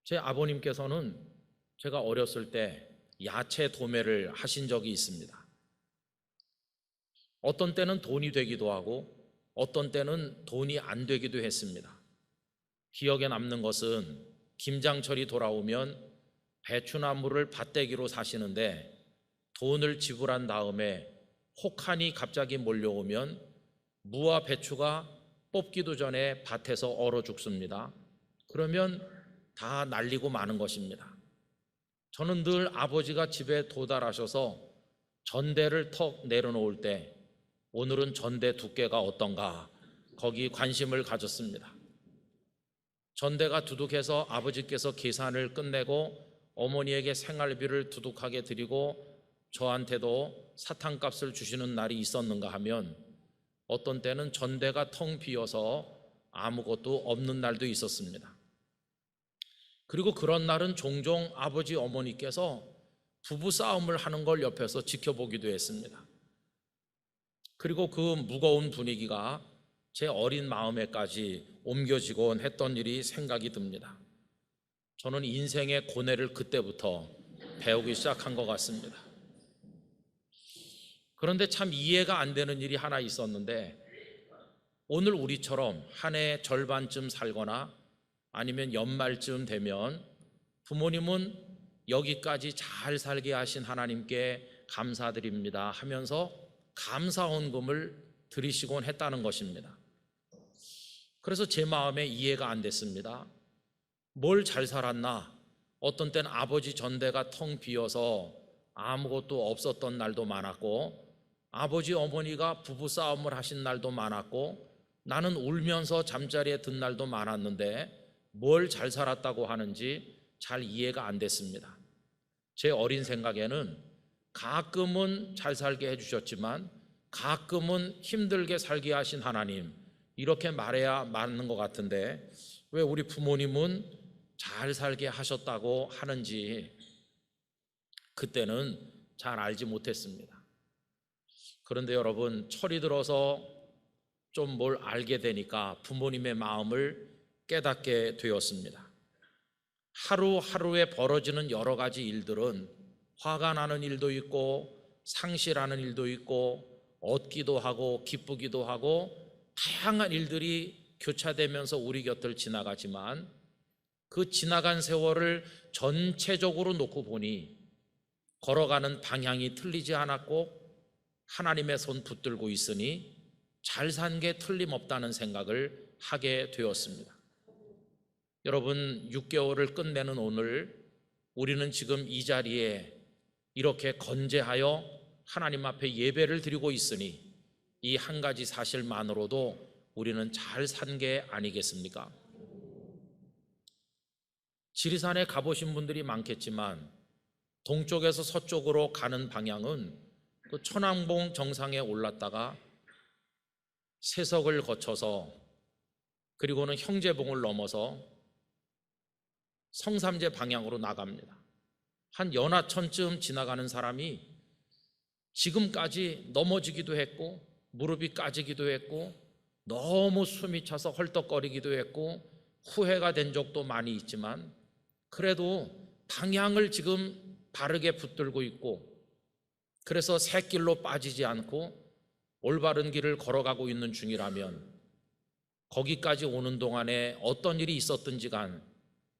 제 아버님께서는 제가 어렸을 때 야채 도매를 하신 적이 있습니다. 어떤 때는 돈이 되기도 하고 어떤 때는 돈이 안 되기도 했습니다. 기억에 남는 것은 김장철이 돌아오면 배추나무를 밭대기로 사시는데 돈을 지불한 다음에 혹한이 갑자기 몰려오면 무와 배추가 뽑기도 전에 밭에서 얼어 죽습니다. 그러면 다 날리고 마는 것입니다. 저는 늘 아버지가 집에 도달하셔서 전대를 턱 내려놓을 때 오늘은 전대 두께가 어떤가 거기 관심을 가졌습니다. 전대가 두둑해서 아버지께서 계산을 끝내고 어머니에게 생활비를 두둑하게 드리고 저한테도 사탕값을 주시는 날이 있었는가 하면 어떤 때는 전대가 텅 비어서 아무것도 없는 날도 있었습니다. 그리고 그런 날은 종종 아버지 어머니께서 부부싸움을 하는 걸 옆에서 지켜보기도 했습니다. 그리고 그 무거운 분위기가 제 어린 마음에까지 옮겨지곤 했던 일이 생각이 듭니다. 저는 인생의 고뇌를 그때부터 배우기 시작한 것 같습니다. 그런데 참 이해가 안 되는 일이 하나 있었는데 오늘 우리처럼 한 해 절반쯤 살거나 아니면 연말쯤 되면 부모님은 여기까지 잘 살게 하신 하나님께 감사드립니다 하면서 감사헌금을 드리시곤 했다는 것입니다. 그래서 제 마음에 이해가 안 됐습니다. 뭘 잘 살았나? 어떤 때는 아버지 전대가 텅 비어서 아무것도 없었던 날도 많았고 아버지 어머니가 부부싸움을 하신 날도 많았고 나는 울면서 잠자리에 든 날도 많았는데 뭘 잘 살았다고 하는지 잘 이해가 안 됐습니다. 제 어린 생각에는 가끔은 잘 살게 해주셨지만 가끔은 힘들게 살게 하신 하나님 이렇게 말해야 맞는 것 같은데 왜 우리 부모님은 잘 살게 하셨다고 하는지 그때는 잘 알지 못했습니다. 그런데 여러분 철이 들어서 좀 뭘 알게 되니까 부모님의 마음을 깨닫게 되었습니다. 하루하루에 벌어지는 여러 가지 일들은 화가 나는 일도 있고 상실하는 일도 있고 얻기도 하고 기쁘기도 하고 다양한 일들이 교차되면서 우리 곁을 지나가지만 그 지나간 세월을 전체적으로 놓고 보니 걸어가는 방향이 틀리지 않았고 하나님의 손 붙들고 있으니 잘 산 게 틀림없다는 생각을 하게 되었습니다. 여러분 6개월을 끝내는 오늘 우리는 지금 이 자리에 이렇게 건재하여 하나님 앞에 예배를 드리고 있으니 이 한 가지 사실만으로도 우리는 잘 산 게 아니겠습니까? 지리산에 가보신 분들이 많겠지만 동쪽에서 서쪽으로 가는 방향은 그 천왕봉 정상에 올랐다가 세석을 거쳐서 그리고는 형제봉을 넘어서 성삼재 방향으로 나갑니다. 한 연하천쯤 지나가는 사람이 지금까지 넘어지기도 했고 무릎이 까지기도 했고 너무 숨이 차서 헐떡거리기도 했고 후회가 된 적도 많이 있지만 그래도 방향을 지금 바르게 붙들고 있고 그래서 샛길로 빠지지 않고 올바른 길을 걸어가고 있는 중이라면 거기까지 오는 동안에 어떤 일이 있었든지 간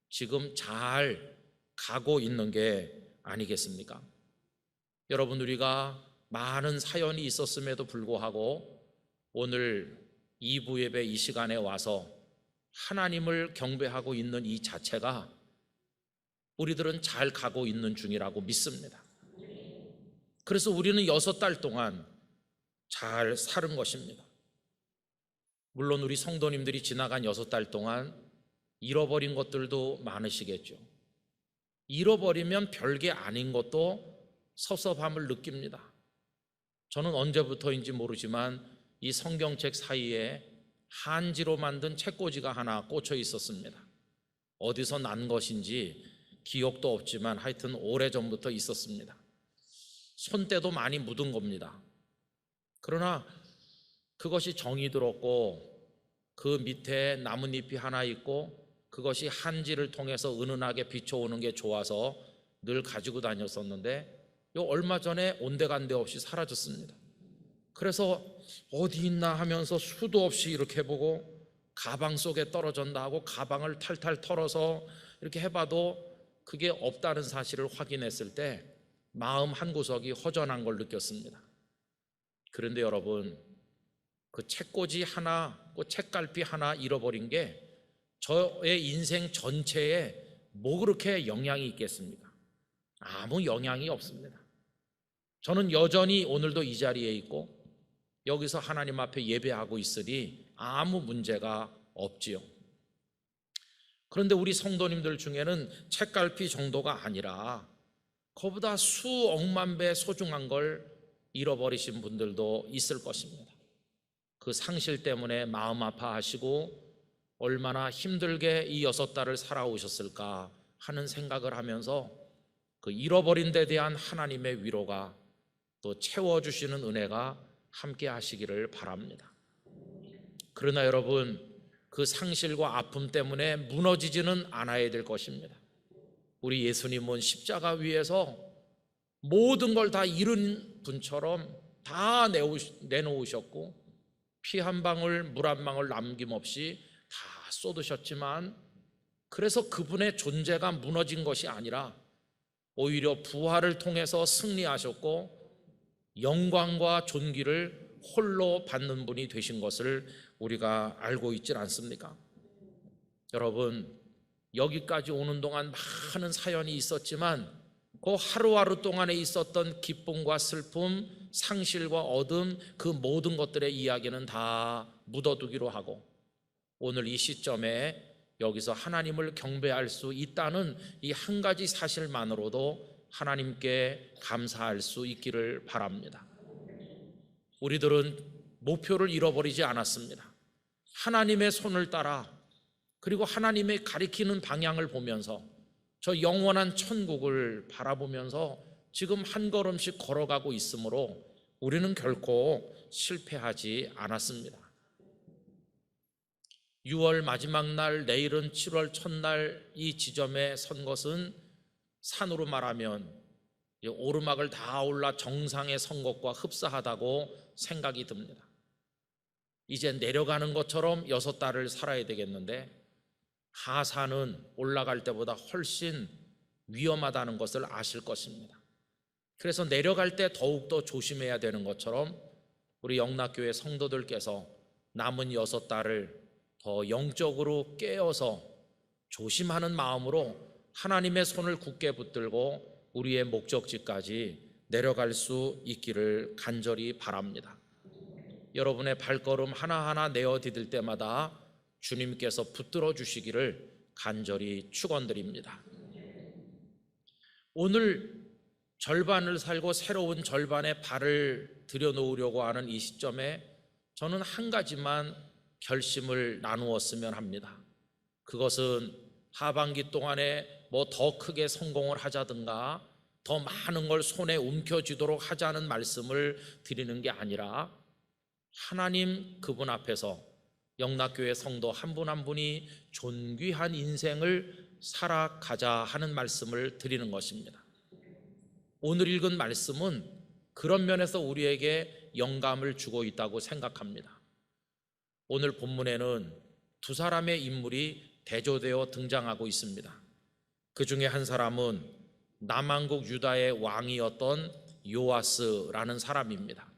지금 잘 가고 있는 게 아니겠습니까? 여러분 우리가 많은 사연이 있었음에도 불구하고 오늘 2부 예배 이 시간에 와서 하나님을 경배하고 있는 이 자체가 우리들은 잘 가고 있는 중이라고 믿습니다. 그래서 우리는 6달 동안 잘 사는 것입니다. 물론 우리 성도님들이 지나간 6달 동안 잃어버린 것들도 많으시겠죠. 잃어버리면 별게 아닌 것도 섭섭함을 느낍니다. 저는 언제부터인지 모르지만 이 성경책 사이에 한지로 만든 책꽂이가 하나 꽂혀 있었습니다. 어디서 난 것인지 기억도 없지만 하여튼 오래전부터 있었습니다. 손때도 많이 묻은 겁니다. 그러나 그것이 정이 들었고 그 밑에 나뭇잎이 하나 있고 그것이 한지를 통해서 은은하게 비춰오는 게 좋아서 늘 가지고 다녔었는데 얼마 전에 온데간데 없이 사라졌습니다. 그래서 어디 있나 하면서 수도 없이 이렇게 해보고 가방 속에 떨어졌나 하고 가방을 탈탈 털어서 이렇게 해봐도 그게 없다는 사실을 확인했을 때 마음 한구석이 허전한 걸 느꼈습니다. 그런데 여러분, 그 책꽂이 하나, 그 책갈피 하나 잃어버린 게 저의 인생 전체에 뭐 그렇게 영향이 있겠습니까? 아무 영향이 없습니다. 저는 여전히 오늘도 이 자리에 있고 여기서 하나님 앞에 예배하고 있으니 아무 문제가 없지요. 그런데 우리 성도님들 중에는 책갈피 정도가 아니라 그보다 수억만 배 소중한 걸 잃어버리신 분들도 있을 것입니다. 그 상실 때문에 마음 아파하시고 얼마나 힘들게 이 6달을 살아오셨을까 하는 생각을 하면서 그 잃어버린 데 대한 하나님의 위로가 또 채워주시는 은혜가 함께 하시기를 바랍니다. 그러나 여러분, 그 상실과 아픔 때문에 무너지지는 않아야 될 것입니다. 우리 예수님은 십자가 위에서 모든 걸 다 잃은 분처럼 다 내놓으셨고 피 한 방울 물 한 방울 남김없이 다 쏟으셨지만, 그래서 그분의 존재가 무너진 것이 아니라 오히려 부활을 통해서 승리하셨고 영광과 존귀를 홀로 받는 분이 되신 것을 우리가 알고 있지 않습니까? 여러분, 여기까지 오는 동안 많은 사연이 있었지만 그 하루하루 동안에 있었던 기쁨과 슬픔, 상실과 어둠, 그 모든 것들의 이야기는 다 묻어두기로 하고 오늘 이 시점에 여기서 하나님을 경배할 수 있다는 이 한 가지 사실만으로도 하나님께 감사할 수 있기를 바랍니다. 우리들은 목표를 잃어버리지 않았습니다. 하나님의 손을 따라 그리고 하나님의 가리키는 방향을 보면서 저 영원한 천국을 바라보면서 지금 한 걸음씩 걸어가고 있으므로 우리는 결코 실패하지 않았습니다. 6월 마지막 날, 내일은 7월 첫날 이 지점에 선 것은 산으로 말하면 오르막을 다 올라 정상에 선 것과 흡사하다고 생각이 듭니다. 이제 내려가는 것처럼 6달을 살아야 되겠는데 하산은 올라갈 때보다 훨씬 위험하다는 것을 아실 것입니다. 그래서 내려갈 때 더욱더 조심해야 되는 것처럼 우리 영락교회 성도들께서 남은 6달을 더 영적으로 깨어서 조심하는 마음으로 하나님의 손을 굳게 붙들고 우리의 목적지까지 내려갈 수 있기를 간절히 바랍니다. 여러분의 발걸음 하나하나 내어 디딜 때마다 주님께서 붙들어 주시기를 간절히 축원드립니다. 오늘 절반을 살고 새로운 절반에 발을 들여놓으려고 하는 이 시점에 저는 한 가지만 결심을 나누었으면 합니다. 그것은 하반기 동안에 뭐 더 크게 성공을 하자든가 더 많은 걸 손에 움켜쥐도록 하자는 말씀을 드리는 게 아니라 하나님 그분 앞에서 영락교회 성도 한 분 한 분이 존귀한 인생을 살아가자 하는 말씀을 드리는 것입니다. 오늘 읽은 말씀은 그런 면에서 우리에게 영감을 주고 있다고 생각합니다. 오늘 본문에는 두 사람의 인물이 대조되어 등장하고 있습니다. 그 중에 한 사람은 남왕국 유다의 왕이었던 요아스라는 사람입니다.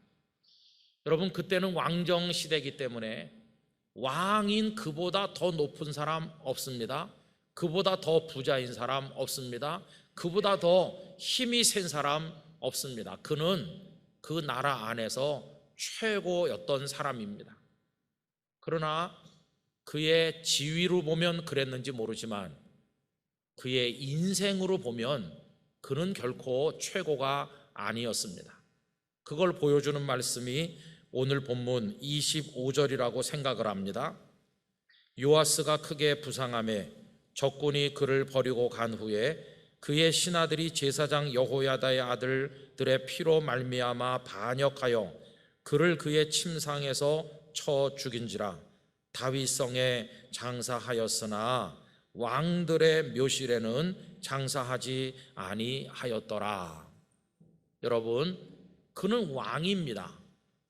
여러분, 그때는 왕정 시대이기 때문에 왕인 그보다 더 높은 사람 없습니다. 그보다 더 부자인 사람 없습니다. 그보다 더 힘이 센 사람 없습니다. 그는 그 나라 안에서 최고였던 사람입니다. 그러나 그의 지위로 보면 그랬는지 모르지만 그의 인생으로 보면 그는 결코 최고가 아니었습니다. 그걸 보여주는 말씀이 오늘 본문 25절이라고 생각을 합니다. 요아스가 크게 부상하매 적군이 그를 버리고 간 후에 그의 신하들이 제사장 여호야다의 아들들의 피로 말미암아 반역하여 그를 그의 침상에서 쳐 죽인지라. 다윗성에 장사하였으나 왕들의 묘실에는 장사하지 아니하였더라. 여러분, 그는 왕입니다.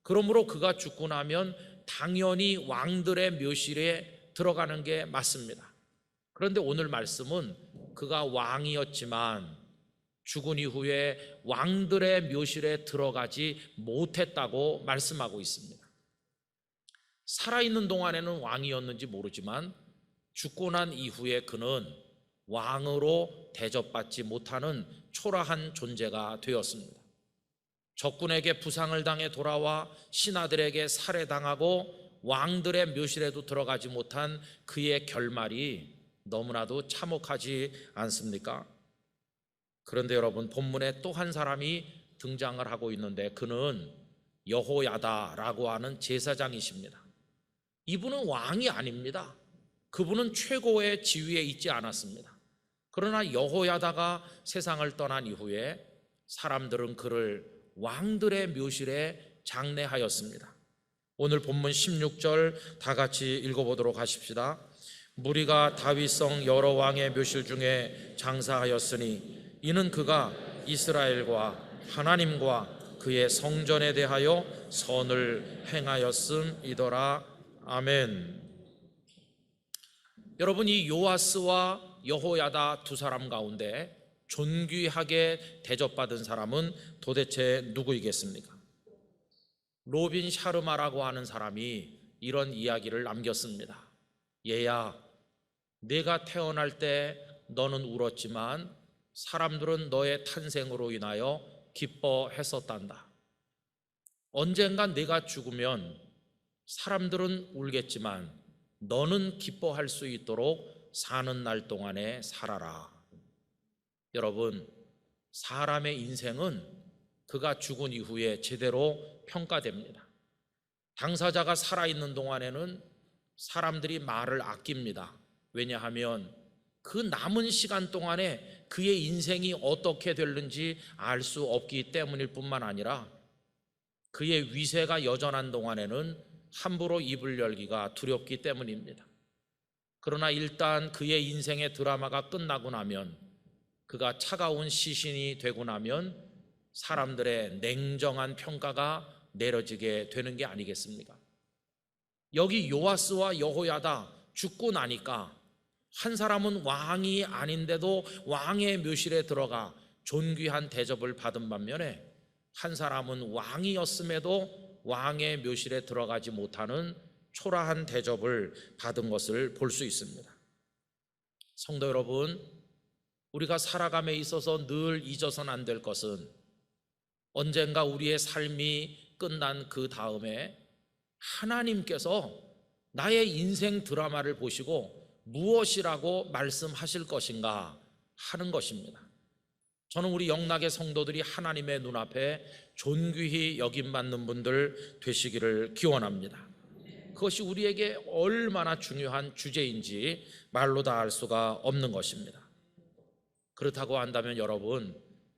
그러므로 그가 죽고 나면 당연히 왕들의 묘실에 들어가는 게 맞습니다. 그런데 오늘 말씀은 그가 왕이었지만 죽은 이후에 왕들의 묘실에 들어가지 못했다고 말씀하고 있습니다. 살아있는 동안에는 왕이었는지 모르지만 죽고 난 이후에 그는 왕으로 대접받지 못하는 초라한 존재가 되었습니다. 적군에게 부상을 당해 돌아와 신하들에게 살해당하고 왕들의 묘실에도 들어가지 못한 그의 결말이 너무나도 참혹하지 않습니까? 그런데 여러분, 본문에 또 한 사람이 등장을 하고 있는데 그는 여호야다라고 하는 제사장이십니다. 이분은 왕이 아닙니다. 그분은 최고의 지위에 있지 않았습니다. 그러나 여호야다가 세상을 떠난 이후에 사람들은 그를 왕들의 묘실에 장례하였습니다. 오늘 본문 16절 다 같이 읽어보도록 하십시다. 무리가 다윗성 여러 왕의 묘실 중에 장사하였으니 이는 그가 이스라엘과 하나님과 그의 성전에 대하여 선을 행하였음이더라. 아멘. 여러분, 이 요아스와 여호야다 두 사람 가운데 존귀하게 대접받은 사람은 도대체 누구이겠습니까? 로빈 샤르마라고 하는 사람이 이런 이야기를 남겼습니다. 얘야, 내가 태어날 때 너는 울었지만 사람들은 너의 탄생으로 인하여 기뻐했었단다. 언젠가 내가 죽으면 사람들은 울겠지만 너는 기뻐할 수 있도록 사는 날 동안에 살아라. 여러분, 사람의 인생은 그가 죽은 이후에 제대로 평가됩니다. 당사자가 살아있는 동안에는 사람들이 말을 아낍니다. 왜냐하면 그 남은 시간 동안에 그의 인생이 어떻게 될는지 알 수 없기 때문일 뿐만 아니라 그의 위세가 여전한 동안에는 함부로 입을 열기가 두렵기 때문입니다. 그러나 일단 그의 인생의 드라마가 끝나고 나면, 그가 차가운 시신이 되고 나면 사람들의 냉정한 평가가 내려지게 되는 게 아니겠습니까? 여기 요아스와 여호야다 죽고 나니까 한 사람은 왕이 아닌데도 왕의 묘실에 들어가 존귀한 대접을 받은 반면에 한 사람은 왕이었음에도 왕의 묘실에 들어가지 못하는 초라한 대접을 받은 것을 볼 수 있습니다. 성도 여러분, 우리가 살아감에 있어서 늘 잊어서는 안 될 것은 언젠가 우리의 삶이 끝난 그 다음에 하나님께서 나의 인생 드라마를 보시고 무엇이라고 말씀하실 것인가 하는 것입니다. 저는 우리 영락의 성도들이 하나님의 눈앞에 존귀히 여김받는 분들 되시기를 기원합니다. 그것이 우리에게 얼마나 중요한 주제인지 말로 다 알 수가 없는 것입니다. 그렇다고 한다면 여러분,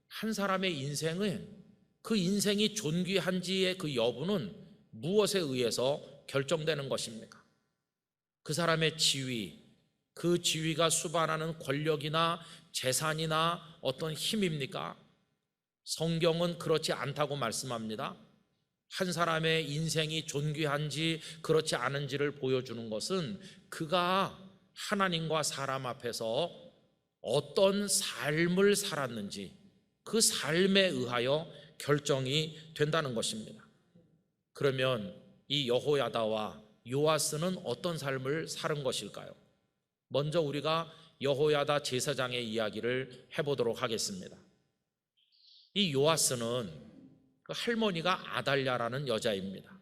한 사람의 인생은 그 인생이 존귀한지의 그 여부는 무엇에 의해서 결정되는 것입니까? 그 사람의 지위, 그 지위가 수반하는 권력이나 재산이나 어떤 힘입니까? 성경은 그렇지 않다고 말씀합니다. 한 사람의 인생이 존귀한지 그렇지 않은지를 보여주는 것은 그가 하나님과 사람 앞에서 어떤 삶을 살았는지 그 삶에 의하여 결정이 된다는 것입니다. 그러면 이 여호야다와 요아스는 어떤 삶을 사는 것일까요? 먼저 우리가 여호야다 제사장의 이야기를 해보도록 하겠습니다. 이 요아스는 그 할머니가 아달랴라는 여자입니다.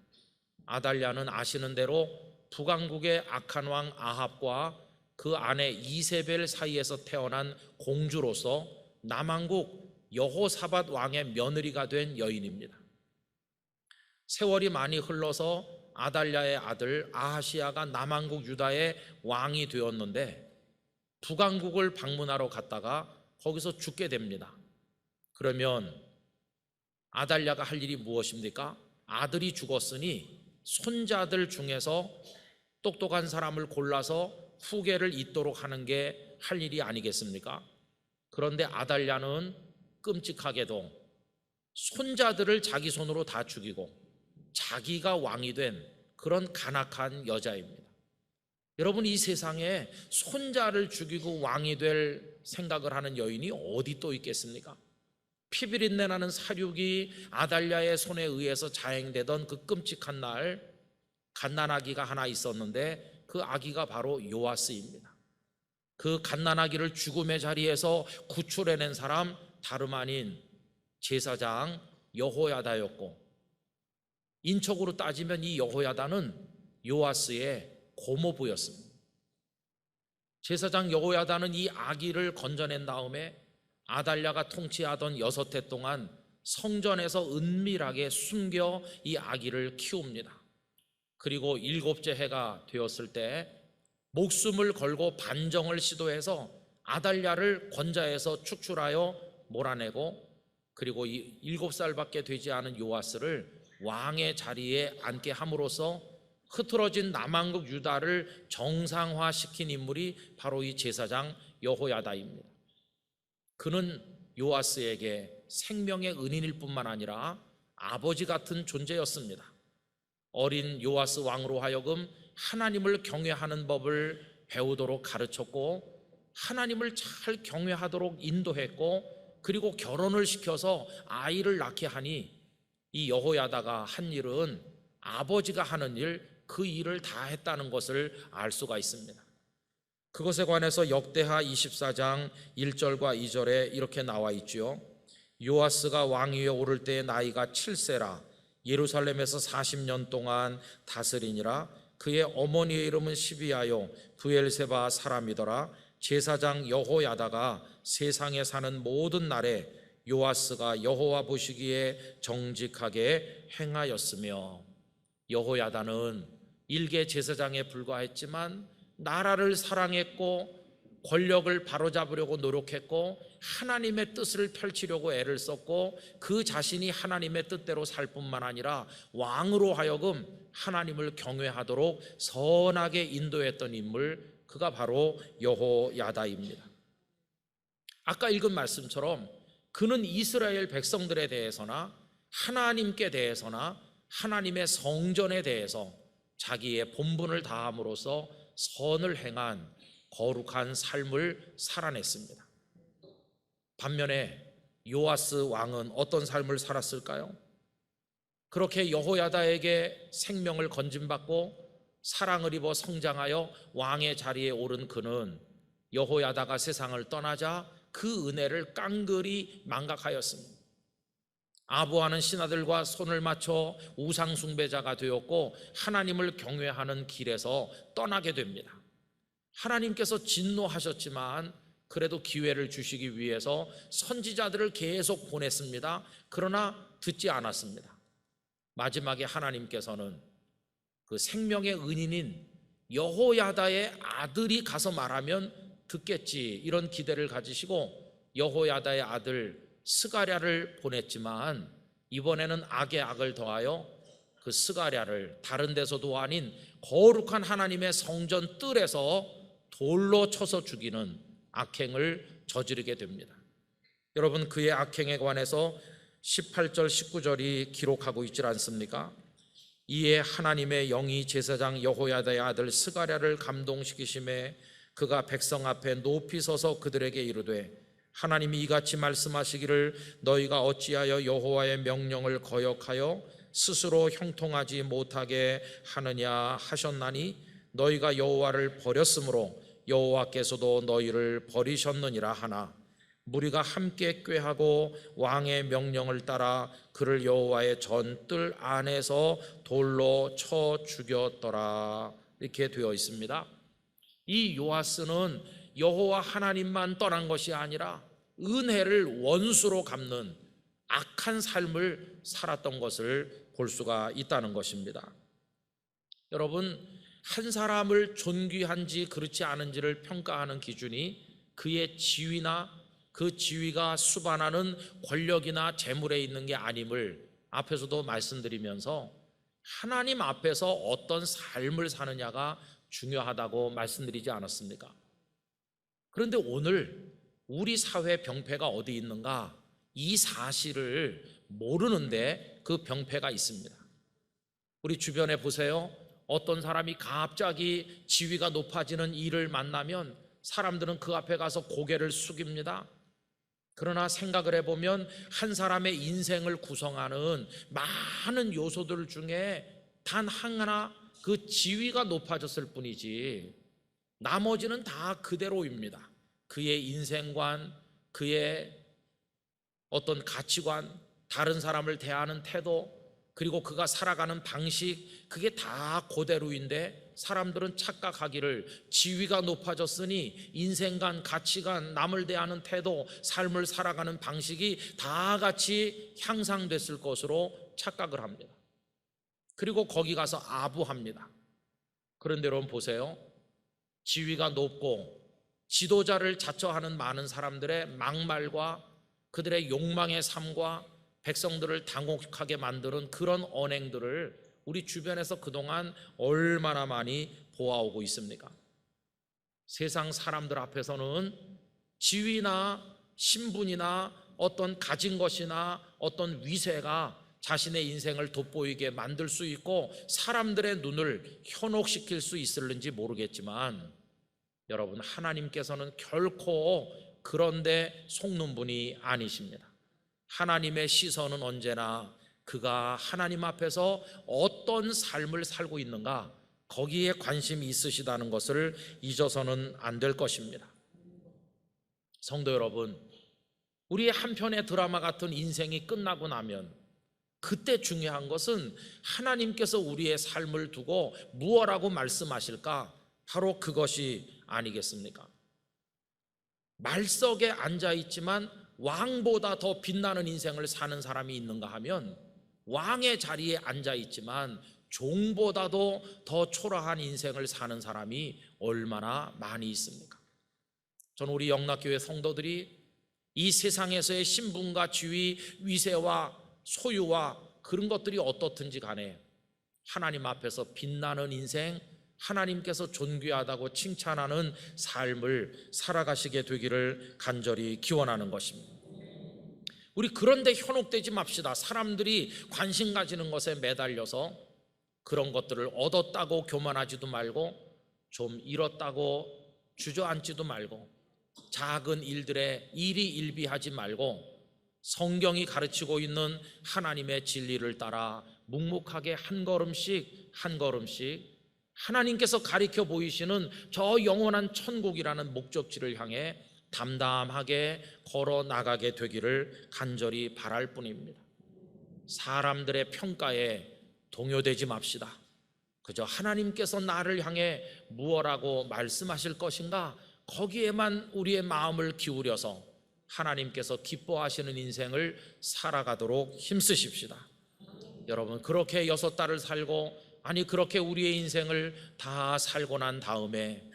아달랴는 아시는 대로 북왕국의 악한 왕 아합과 그 아내 이세벨 사이에서 태어난 공주로서 남왕국 여호사밧 왕의 며느리가 된 여인입니다. 세월이 많이 흘러서 아달랴의 아들 아하시야가 남왕국 유다의 왕이 되었는데 북왕국을 방문하러 갔다가 거기서 죽게 됩니다. 그러면 아달랴가 할 일이 무엇입니까? 아들이 죽었으니 손자들 중에서 똑똑한 사람을 골라서 후계를 잇도록 하는 게 할 일이 아니겠습니까? 그런데 아달랴는 끔찍하게도 손자들을 자기 손으로 다 죽이고 자기가 왕이 된 그런 간악한 여자입니다. 여러분, 이 세상에 손자를 죽이고 왕이 될 생각을 하는 여인이 어디 또 있겠습니까? 피비린내 나는 사륙이 아달랴의 손에 의해서 자행되던 그 끔찍한 날, 갓난아기가 하나 있었는데 그 아기가 바로 요아스입니다. 그 갓난아기를 죽음의 자리에서 구출해낸 사람 다름 아닌 제사장 여호야다였고, 인척으로 따지면 이 여호야다는 요아스의 고모부였습니다. 제사장 여호야다는 이 아기를 건져낸 다음에 아달랴가 통치하던 6해 동안 성전에서 은밀하게 숨겨 이 아기를 키웁니다. 그리고 7째 해가 되었을 때 목숨을 걸고 반정을 시도해서 아달랴를 권자에서 축출하여 몰아내고, 그리고 7살밖에 되지 않은 요아스를 왕의 자리에 앉게 함으로써 흐트러진 남왕국 유다를 정상화시킨 인물이 바로 이 제사장 여호야다입니다. 그는 요아스에게 생명의 은인일 뿐만 아니라 아버지 같은 존재였습니다. 어린 요아스 왕으로 하여금 하나님을 경외하는 법을 배우도록 가르쳤고, 하나님을 잘 경외하도록 인도했고, 그리고 결혼을 시켜서 아이를 낳게 하니 이 여호야다가 한 일은 아버지가 하는 일, 그 일을 다 했다는 것을 알 수가 있습니다. 그것에 관해서 역대하 24장 1절과 2절에 이렇게 나와 있죠. 요아스가 왕위에 오를 때의 나이가 7세라 예루살렘에서 40년 동안 다스리니라. 그의 어머니의 이름은 시비아요 브엘세바 사람이더라. 제사장 여호야다가 세상에 사는 모든 날에 요아스가 여호와 보시기에 정직하게 행하였으며, 여호야다는 일개 제사장에 불과했지만 나라를 사랑했고 권력을 바로잡으려고 노력했고 하나님의 뜻을 펼치려고 애를 썼고, 그 자신이 하나님의 뜻대로 살 뿐만 아니라 왕으로 하여금 하나님을 경외하도록 선하게 인도했던 인물, 그가 바로 여호야다입니다. 아까 읽은 말씀처럼 그는 이스라엘 백성들에 대해서나 하나님께 대해서나 하나님의 성전에 대해서 자기의 본분을 다함으로써 선을 행한 거룩한 삶을 살아냈습니다. 반면에 요아스 왕은 어떤 삶을 살았을까요? 그렇게 여호야다에게 생명을 건진받고 사랑을 입어 성장하여 왕의 자리에 오른 그는 여호야다가 세상을 떠나자 그 은혜를 깡그리 망각하였습니다. 아부하는 신하들과 손을 맞춰 우상 숭배자가 되었고 하나님을 경외하는 길에서 떠나게 됩니다. 하나님께서 진노하셨지만 그래도 기회를 주시기 위해서 선지자들을 계속 보냈습니다. 그러나 듣지 않았습니다. 마지막에 하나님께서는 그 생명의 은인인 여호야다의 아들이 가서 말하면 듣겠지, 이런 기대를 가지시고 여호야다의 아들 스가랴를 보냈지만, 이번에는 악에 악을 더하여 그 스가랴를 다른 데서도 아닌 거룩한 하나님의 성전 뜰에서 돌로 쳐서 죽이는 악행을 저지르게 됩니다. 여러분, 그의 악행에 관해서 18절 19절이 기록하고 있지 않습니까? 이에 하나님의 영이 제사장 여호야다의 아들 스가랴를 감동시키심에 그가 백성 앞에 높이 서서 그들에게 이르되, 하나님이 이같이 말씀하시기를 너희가 어찌하여 여호와의 명령을 거역하여 스스로 형통하지 못하게 하느냐 하셨나니, 너희가 여호와를 버렸으므로 여호와께서도 너희를 버리셨느니라 하나, 무리가 함께 꾀하고 왕의 명령을 따라 그를 여호와의 전뜰 안에서 돌로 쳐 죽였더라. 이렇게 되어 있습니다. 이 요아스는 여호와 하나님만 떠난 것이 아니라 은혜를 원수로 갚는 악한 삶을 살았던 것을 볼 수가 있다는 것입니다. 여러분, 한 사람을 존귀한지 그렇지 않은지를 평가하는 기준이 그의 지위나 그 지위가 수반하는 권력이나 재물에 있는 게 아님을 앞에서도 말씀드리면서, 하나님 앞에서 어떤 삶을 사느냐가 중요하다고 말씀드리지 않았습니까? 그런데 오늘 우리 사회 병폐가 어디 있는가? 이 사실을 모르는데 그 병폐가 있습니다. 우리 주변에 보세요. 어떤 사람이 갑자기 지위가 높아지는 일을 만나면 사람들은 그 앞에 가서 고개를 숙입니다. 그러나 생각을 해보면 한 사람의 인생을 구성하는 많은 요소들 중에 단 하나, 그 지위가 높아졌을 뿐이지 나머지는 다 그대로입니다. 그의 인생관, 그의 어떤 가치관, 다른 사람을 대하는 태도, 그리고 그가 살아가는 방식, 그게 다 그대로인데 사람들은 착각하기를 지위가 높아졌으니 인생관, 가치관, 남을 대하는 태도, 삶을 살아가는 방식이 다 같이 향상됐을 것으로 착각을 합니다. 그리고 거기 가서 아부합니다. 그런데 여러분 보세요. 지위가 높고 지도자를 자처하는 많은 사람들의 막말과 그들의 욕망의 삶과 백성들을 당혹하게 만드는 그런 언행들을 우리 주변에서 그동안 얼마나 많이 보아오고 있습니까? 세상 사람들 앞에서는 지위나 신분이나 어떤 가진 것이나 어떤 위세가 자신의 인생을 돋보이게 만들 수 있고 사람들의 눈을 현혹시킬 수 있을는지 모르겠지만 여러분, 하나님께서는 결코 그런데 속는 분이 아니십니다. 하나님의 시선은 언제나 그가 하나님 앞에서 어떤 삶을 살고 있는가, 거기에 관심이 있으시다는 것을 잊어서는 안 될 것입니다. 성도 여러분, 우리의 한편의 드라마 같은 인생이 끝나고 나면 그때 중요한 것은 하나님께서 우리의 삶을 두고 무엇라고 말씀하실까? 바로 그것이 아니겠습니까? 말석에 앉아있지만 왕보다 더 빛나는 인생을 사는 사람이 있는가 하면 왕의 자리에 앉아있지만 종보다도 더 초라한 인생을 사는 사람이 얼마나 많이 있습니까? 저는 우리 영락교회 성도들이 이 세상에서의 신분과 지위, 위세와 소유와 그런 것들이 어떻든지 간에 하나님 앞에서 빛나는 인생, 하나님께서 존귀하다고 칭찬하는 삶을 살아가시게 되기를 간절히 기원하는 것입니다. 우리 그런데 현혹되지 맙시다. 사람들이 관심 가지는 것에 매달려서 그런 것들을 얻었다고 교만하지도 말고 좀 잃었다고 주저앉지도 말고 작은 일들에 일희일비하지 말고 성경이 가르치고 있는 하나님의 진리를 따라 묵묵하게 한 걸음씩 한 걸음씩 하나님께서 가르쳐 보이시는 저 영원한 천국이라는 목적지를 향해 담담하게 걸어 나가게 되기를 간절히 바랄 뿐입니다. 사람들의 평가에 동요되지 맙시다. 그저 하나님께서 나를 향해 무엇라고 말씀하실 것인가, 거기에만 우리의 마음을 기울여서 하나님께서 기뻐하시는 인생을 살아가도록 힘쓰십시다. 여러분, 그렇게 6달을 살고, 아니 그렇게 우리의 인생을 다 살고 난 다음에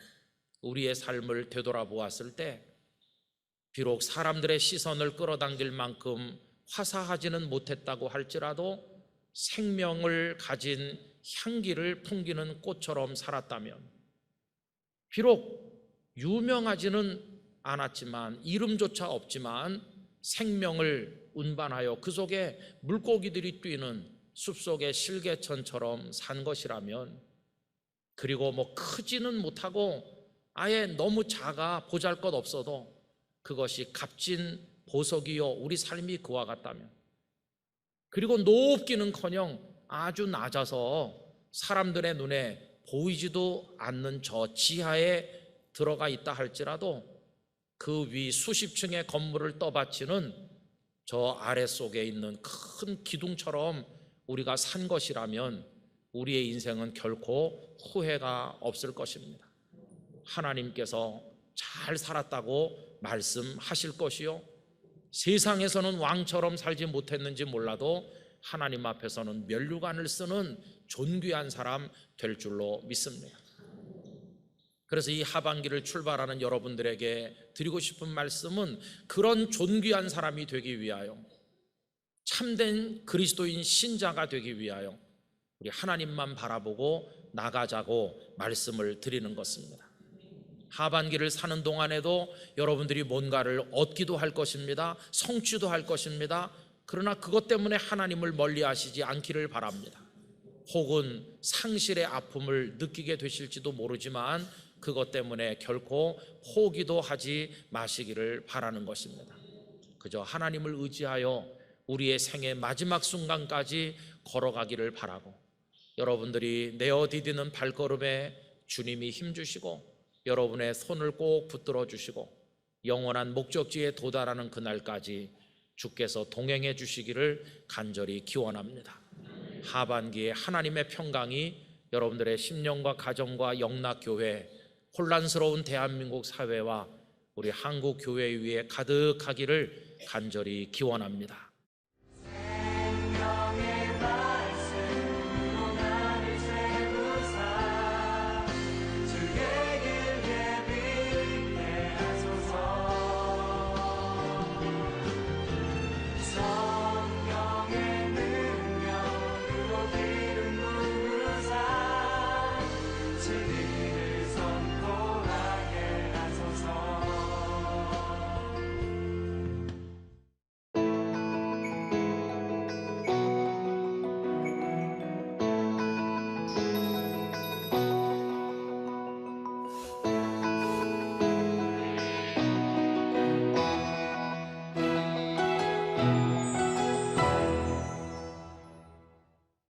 우리의 삶을 되돌아보았을 때 비록 사람들의 시선을 끌어당길 만큼 화사하지는 못했다고 할지라도 생명을 가진 향기를 풍기는 꽃처럼 살았다면, 비록 유명하지는 않았지만 이름조차 없지만 생명을 운반하여 그 속에 물고기들이 뛰는 숲속의 실개천처럼 산 것이라면, 그리고 뭐 크지는 못하고 아예 너무 작아 보잘것없어도 그것이 값진 보석이요 우리 삶이 그와 같다면, 그리고 높기는커녕 아주 낮아서 사람들의 눈에 보이지도 않는 저 지하에 들어가 있다 할지라도 그 위 수십 층의 건물을 떠받치는 저 아래속에 있는 큰 기둥처럼 우리가 산 것이라면 우리의 인생은 결코 후회가 없을 것입니다. 하나님께서 잘 살았다고 말씀하실 것이요, 세상에서는 왕처럼 살지 못했는지 몰라도 하나님 앞에서는 면류관을 쓰는 존귀한 사람 될 줄로 믿습니다. 그래서 이 하반기를 출발하는 여러분들에게 드리고 싶은 말씀은 그런 존귀한 사람이 되기 위하여, 참된 그리스도인 신자가 되기 위하여 우리 하나님만 바라보고 나가자고 말씀을 드리는 것입니다. 하반기를 사는 동안에도 여러분들이 뭔가를 얻기도 할 것입니다. 성취도 할 것입니다. 그러나 그것 때문에 하나님을 멀리하시지 않기를 바랍니다. 혹은 상실의 아픔을 느끼게 되실지도 모르지만 그것 때문에 결코 포기도 하지 마시기를 바라는 것입니다. 그저 하나님을 의지하여 우리의 생의 마지막 순간까지 걸어가기를 바라고, 여러분들이 내어 디디는 발걸음에 주님이 힘주시고 여러분의 손을 꼭 붙들어 주시고 영원한 목적지에 도달하는 그날까지 주께서 동행해 주시기를 간절히 기원합니다. 하반기에 하나님의 평강이 여러분들의 심령과 가정과 영락교회, 혼란스러운 대한민국 사회와 우리 한국 교회 위에 가득하기를 간절히 기원합니다.